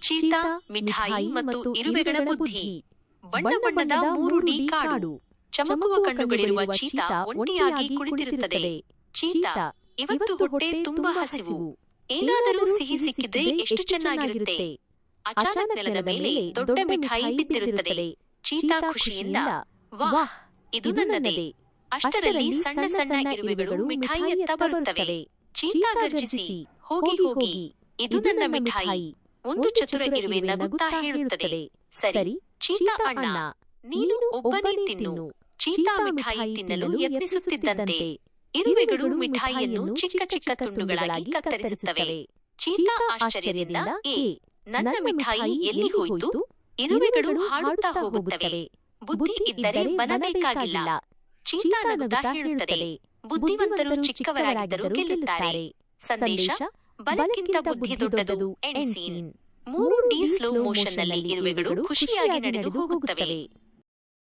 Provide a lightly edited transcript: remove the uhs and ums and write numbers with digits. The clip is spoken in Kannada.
ಚೀತಾ, ಮಿಠಾಯಿ ಮತ್ತು ಇರುವೆಗಳ ಬುದ್ಧಿ. ಬಣ್ಣ ಬಣ್ಣದ 3D ಕಾಡು. ಚಮಕುವ ಕಣ್ಣುಗಳಿರುವ ಚೀತಾ ಒಂಟಿಯಾಗಿ ಕುಳಿತಿರುತ್ತದೆ. ಚೀತಾ, ಇವತ್ತು ಹೊಟ್ಟೆ ತುಂಬಾ ಹಸಿವು. ಏನಾದರೂ ಸಿಹಿ ಸಿಕ್ಕಿದ್ರೆ ಎಷ್ಟು ಚೆನ್ನಾಗಿರುತ್ತೆ. ಅಚಾನಕ್ ನೆಲದ ಮೇಲೆ ದೊಡ್ಡ ಮಿಠಾಯಿ ಬಿದ್ದಿರುತ್ತದೆ. ಚೀತಾ ಖುಷಿಯಿಂದ, ವಾಹ್, ಇದು ನನ್ನದೇ. ಅಷ್ಟರಲ್ಲಿ ಸಣ್ಣ ಸಣ್ಣ ಇರುವೆಗಳು ಮಿಠಾಯಿಯತ್ತ ಬರುತ್ತವೆ. ಚೀತಾ ಗರ್ಜಿಸಿ, ಹೋಗಿ ಹೋಗಿ, ಇದು ನನ್ನ ಮಿಠಾಯಿ. ಒಂದು ಚತುರ ಇರುವೆ ನಗುತ್ತಾ ಹೇಳುತ್ತದೆ, ಸರಿ ಚೀತಾ ಅಣ್ಣ, ನೀನು ಒಬ್ಬನೇ ತಿನ್ನು. ಚೀತಾ ಮಿಠಾಯಿ ತಿನ್ನಲು ಯತ್ನಿಸುತ್ತಿದ್ದಂತೆ ಇರುವೆಗಳು ಮಿಠಾಯಿಯನ್ನು ಚಿಕ್ಕ ಚಿಕ್ಕ ತುಂಡುಗಳಾಗಿ ಕತ್ತರಿಸುತ್ತವೆ. ಚೀತಾ ಆಶ್ಚರ್ಯದಿಂದ, ನನ್ನ ಮಿಠಾಯಿ ಎಲ್ಲಿ ಹೋಯಿತು? ಇರುವೆಗಳು ಹಾಡುತ್ತಾ ಹೋಗುತ್ತವೆ. ಬುದ್ಧಿ ಇದ್ದರೆ ಬನಬೇಕಾಗಿಲ್ಲ. ಚೀತಾ ನಗುತ್ತಾ ಹೇಳುತ್ತದೆ, ಬುದ್ಧಿವಂತರು ಚಿಕ್ಕವರಾಗಿದ್ದರೂ ಗೆಲ್ಲುತ್ತಾರೆ. ಸಂದೇಶ: ಬಲಕ್ಕಿಂತ ಬುದ್ಧಿ ದೊಡ್ಡದು. End scene. 3D ಸ್ಲೋ ಮೋಷನ್ನಲ್ಲಿ ಇರುವೆಗಳು ಖುಷಿಯಾಗಿ ನಡೆದು ಹೋಗುತ್ತವೆ.